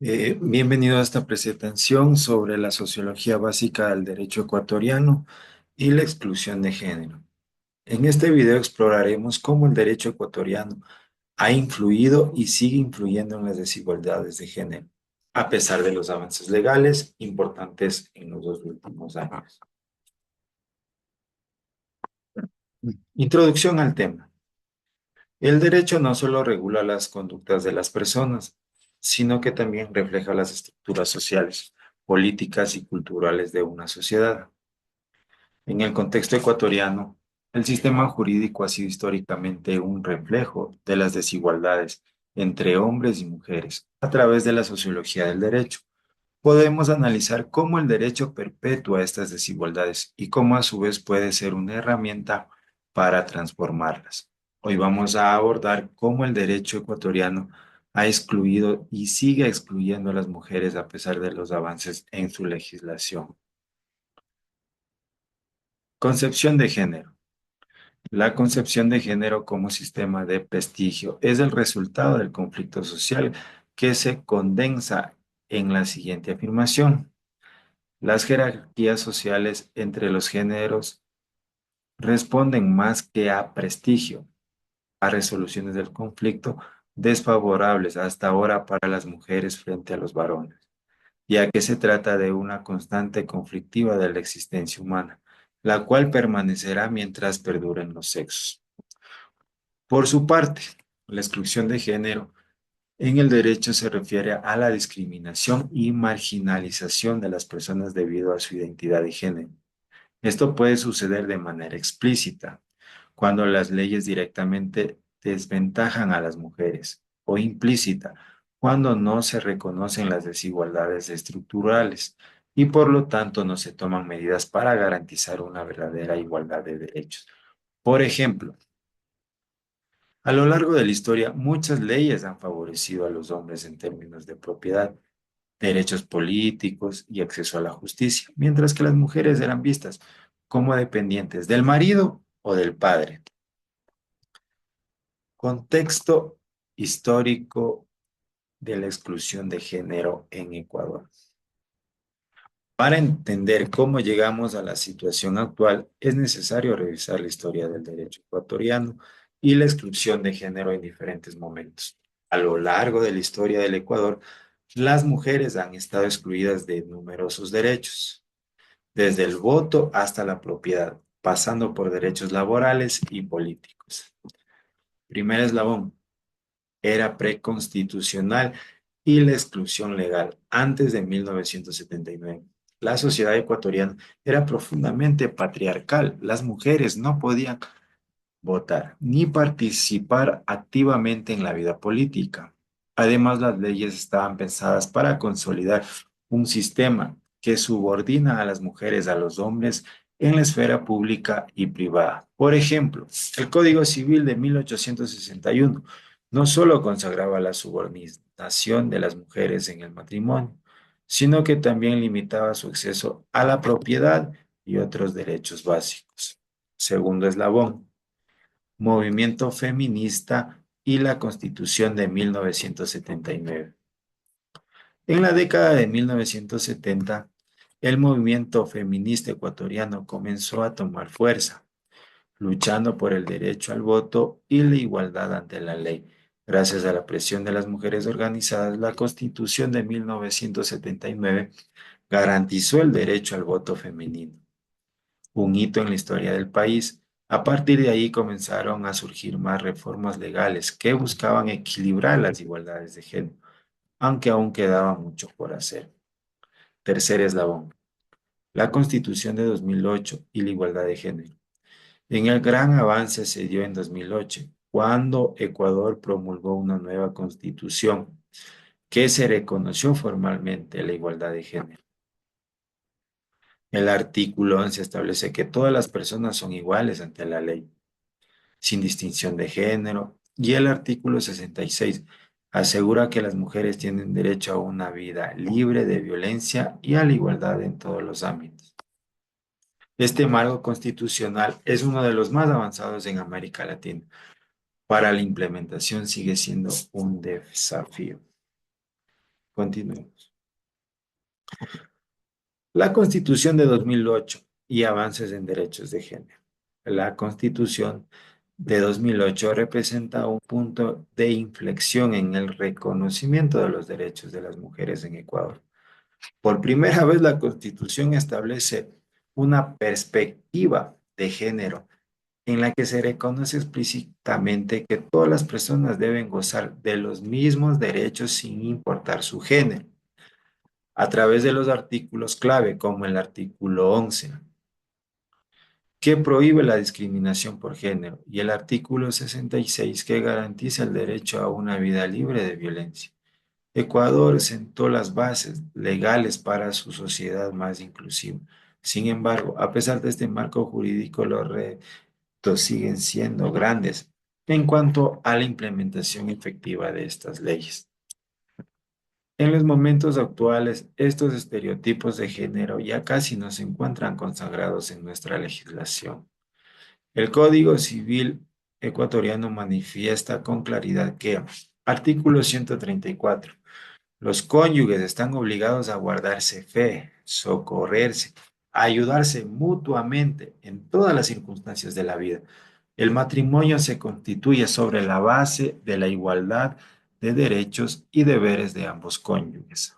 Bienvenido a esta presentación sobre la sociología básica del derecho ecuatoriano y la exclusión de género. En este video exploraremos cómo el derecho ecuatoriano ha influido y sigue influyendo en las desigualdades de género, a pesar de los avances legales importantes en los dos últimos años. Introducción al tema. El derecho no solo regula las conductas de las personas, sino que también refleja las estructuras sociales, políticas y culturales de una sociedad. En el contexto ecuatoriano, el sistema jurídico ha sido históricamente un reflejo de las desigualdades entre hombres y mujeres a través de la sociología del derecho. Podemos analizar cómo el derecho perpetúa estas desigualdades y cómo a su vez puede ser una herramienta para transformarlas. Hoy vamos a abordar cómo el derecho ecuatoriano ha excluido y sigue excluyendo a las mujeres a pesar de los avances en su legislación. Concepción de género. La concepción de género como sistema de prestigio es el resultado del conflicto social que se condensa en la siguiente afirmación. Las jerarquías sociales entre los géneros responden más que a prestigio, a resoluciones del conflicto desfavorables hasta ahora para las mujeres frente a los varones, ya que se trata de una constante conflictiva de la existencia humana, la cual permanecerá mientras perduren los sexos. Por su parte, la exclusión de género en el derecho se refiere a la discriminación y marginalización de las personas debido a su identidad de género. Esto puede suceder de manera explícita, cuando las leyes directamente desventajan a las mujeres, o implícita, cuando no se reconocen las desigualdades estructurales y por lo tanto no se toman medidas para garantizar una verdadera igualdad de derechos. Por ejemplo, a lo largo de la historia, muchas leyes han favorecido a los hombres en términos de propiedad, derechos políticos y acceso a la justicia, mientras que las mujeres eran vistas como dependientes del marido o del padre. Contexto histórico de la exclusión de género en Ecuador. Para entender cómo llegamos a la situación actual, es necesario revisar la historia del derecho ecuatoriano y la exclusión de género en diferentes momentos. A lo largo de la historia del Ecuador, las mujeres han estado excluidas de numerosos derechos, desde el voto hasta la propiedad, pasando por derechos laborales y políticos. Primer eslabón, era preconstitucional y la exclusión legal antes de 1979. La sociedad ecuatoriana era profundamente patriarcal. Las mujeres no podían votar ni participar activamente en la vida política. Además, las leyes estaban pensadas para consolidar un sistema que subordina a las mujeres a los hombres en la esfera pública y privada. Por ejemplo, el Código Civil de 1861 no solo consagraba la subordinación de las mujeres en el matrimonio, sino que también limitaba su acceso a la propiedad y otros derechos básicos. Segundo eslabón, movimiento feminista y la Constitución de 1979. En la década de 1970, el movimiento feminista ecuatoriano comenzó a tomar fuerza, luchando por el derecho al voto y la igualdad ante la ley. Gracias a la presión de las mujeres organizadas, la Constitución de 1979 garantizó el derecho al voto femenino, un hito en la historia del país. A partir de ahí comenzaron a surgir más reformas legales que buscaban equilibrar las igualdades de género, aunque aún quedaba mucho por hacer. Tercer eslabón, la Constitución de 2008 y la igualdad de género. En el gran avance se dio en 2008, cuando Ecuador promulgó una nueva constitución que se reconoció formalmente la igualdad de género. El artículo 11 establece que todas las personas son iguales ante la ley, sin distinción de género, y el artículo 66 asegura que las mujeres tienen derecho a una vida libre de violencia y a la igualdad en todos los ámbitos. Este marco constitucional es uno de los más avanzados en América Latina. Para la implementación sigue siendo un desafío. Continuemos. La Constitución de 2008 y avances en derechos de género. La Constitución de 2008 representa un punto de inflexión en el reconocimiento de los derechos de las mujeres en Ecuador. Por primera vez, la Constitución establece una perspectiva de género en la que se reconoce explícitamente que todas las personas deben gozar de los mismos derechos sin importar su género, a través de los artículos clave, como el artículo 11, que prohíbe la discriminación por género, y el artículo 66, que garantiza el derecho a una vida libre de violencia. Ecuador sentó las bases legales para su sociedad más inclusiva. Sin embargo, a pesar de este marco jurídico, los retos siguen siendo grandes en cuanto a la implementación efectiva de estas leyes. En los momentos actuales, estos estereotipos de género ya casi no se encuentran consagrados en nuestra legislación. El Código Civil ecuatoriano manifiesta con claridad que, artículo 134, los cónyuges están obligados a guardarse fe, socorrerse, ayudarse mutuamente en todas las circunstancias de la vida. El matrimonio se constituye sobre la base de la igualdad de derechos y deberes de ambos cónyuges.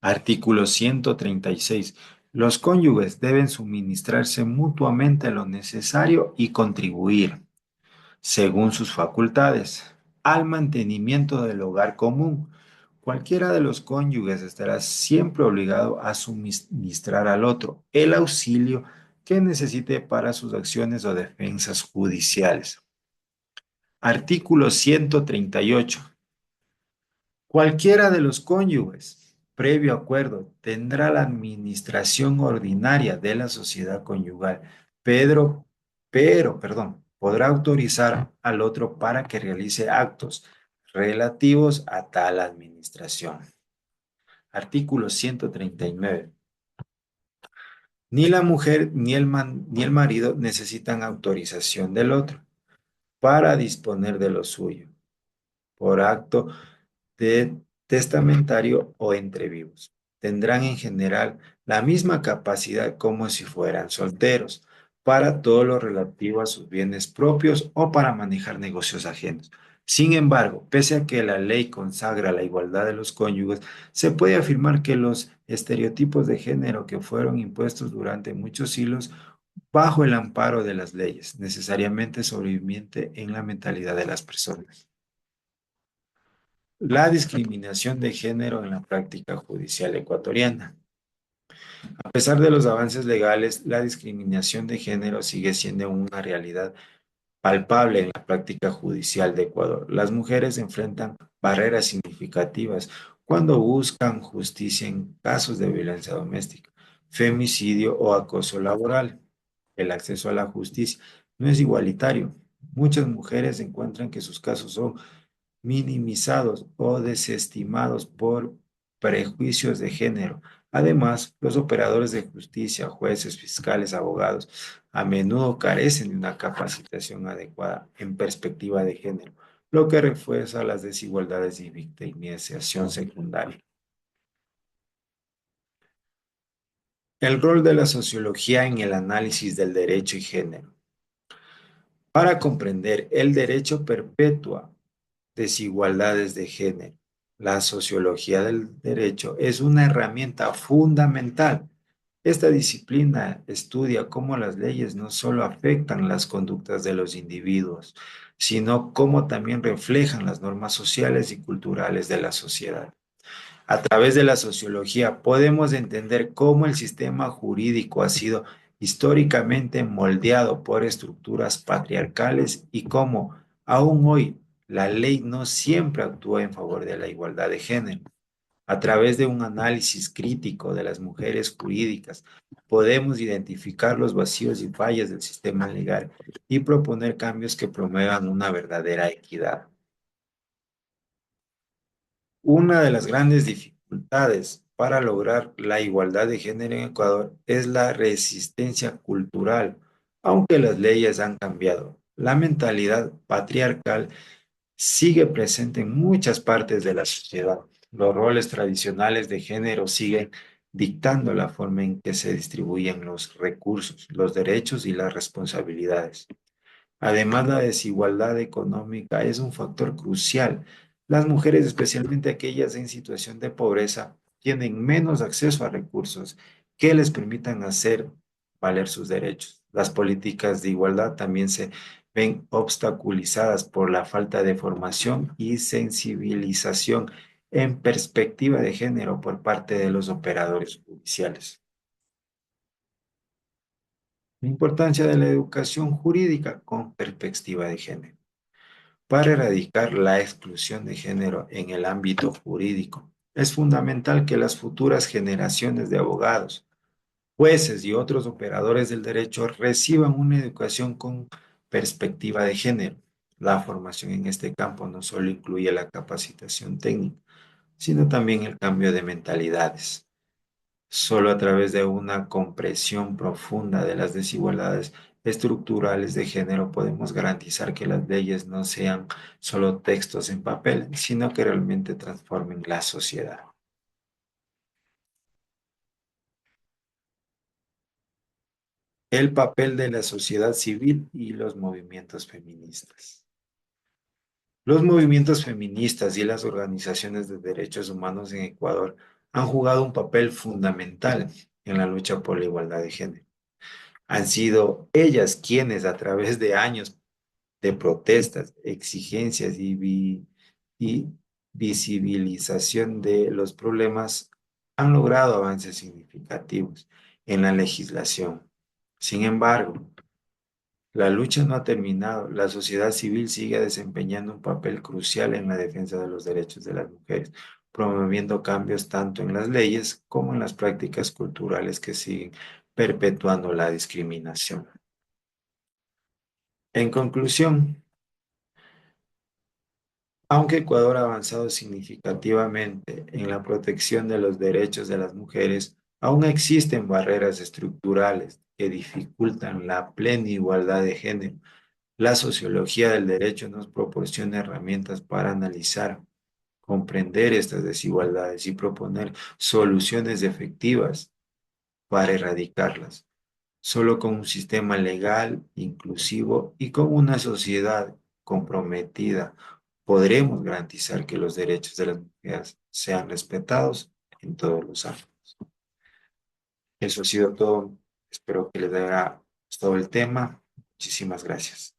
Artículo 136. Los cónyuges deben suministrarse mutuamente lo necesario y contribuir, según sus facultades, al mantenimiento del hogar común. Cualquiera de los cónyuges estará siempre obligado a suministrar al otro el auxilio que necesite para sus acciones o defensas judiciales. Artículo 138. Cualquiera de los cónyuges, previo acuerdo, tendrá la administración ordinaria de la sociedad conyugal, podrá autorizar al otro para que realice actos relativos a tal administración. Artículo 139. Ni la mujer ni el marido necesitan autorización del otro para disponer de lo suyo, por acto de testamentario o entre vivos. Tendrán en general la misma capacidad como si fueran solteros para todo lo relativo a sus bienes propios o para manejar negocios ajenos. Sin embargo, pese a que la ley consagra la igualdad de los cónyuges, se puede afirmar que los estereotipos de género que fueron impuestos durante muchos siglos bajo el amparo de las leyes, necesariamente sobreviviente en la mentalidad de las personas. La discriminación de género en la práctica judicial ecuatoriana. A pesar de los avances legales, la discriminación de género sigue siendo una realidad palpable en la práctica judicial de Ecuador. Las mujeres enfrentan barreras significativas cuando buscan justicia en casos de violencia doméstica, femicidio o acoso laboral. El acceso a la justicia no es igualitario. Muchas mujeres encuentran que sus casos son minimizados o desestimados por prejuicios de género. Además, los operadores de justicia, jueces, fiscales, abogados, a menudo carecen de una capacitación adecuada en perspectiva de género, lo que refuerza las desigualdades y victimización secundaria. El rol de la sociología en el análisis del derecho y género. Para comprender el derecho perpetua desigualdades de género. La sociología del derecho es una herramienta fundamental. Esta disciplina estudia cómo las leyes no solo afectan las conductas de los individuos, sino cómo también reflejan las normas sociales y culturales de la sociedad. A través de la sociología podemos entender cómo el sistema jurídico ha sido históricamente moldeado por estructuras patriarcales y cómo aún hoy la ley no siempre actúa en favor de la igualdad de género. A través de un análisis crítico de las mujeres jurídicas, podemos identificar los vacíos y fallas del sistema legal y proponer cambios que promuevan una verdadera equidad. Una de las grandes dificultades para lograr la igualdad de género en Ecuador es la resistencia cultural, aunque las leyes han cambiado. La mentalidad patriarcal sigue presente en muchas partes de la sociedad. Los roles tradicionales de género siguen dictando la forma en que se distribuyen los recursos, los derechos y las responsabilidades. Además, la desigualdad económica es un factor crucial. Las mujeres, especialmente aquellas en situación de pobreza, tienen menos acceso a recursos que les permitan hacer valer sus derechos. Las políticas de igualdad también se ven obstaculizadas por la falta de formación y sensibilización en perspectiva de género por parte de los operadores judiciales. La importancia de la educación jurídica con perspectiva de género. Para erradicar la exclusión de género en el ámbito jurídico, es fundamental que las futuras generaciones de abogados, jueces y otros operadores del derecho reciban una educación con perspectiva de género. La formación en este campo no solo incluye la capacitación técnica, sino también el cambio de mentalidades. Solo a través de una comprensión profunda de las desigualdades estructurales de género podemos garantizar que las leyes no sean solo textos en papel, sino que realmente transformen la sociedad. El papel de la sociedad civil y los movimientos feministas. Los movimientos feministas y las organizaciones de derechos humanos en Ecuador han jugado un papel fundamental en la lucha por la igualdad de género. Han sido ellas quienes a través de años de protestas, exigencias y visibilización de los problemas han logrado avances significativos en la legislación. Sin embargo, la lucha no ha terminado. La sociedad civil sigue desempeñando un papel crucial en la defensa de los derechos de las mujeres, promoviendo cambios tanto en las leyes como en las prácticas culturales que siguen perpetuando la discriminación. En conclusión, aunque Ecuador ha avanzado significativamente en la protección de los derechos de las mujeres, aún existen barreras estructurales que dificultan la plena igualdad de género. La sociología del derecho nos proporciona herramientas para analizar, comprender estas desigualdades y proponer soluciones efectivas para erradicarlas. Solo con un sistema legal, inclusivo y con una sociedad comprometida podremos garantizar que los derechos de las mujeres sean respetados en todos los ámbitos. Eso ha sido todo. Espero que les haya gustado el tema. Muchísimas gracias.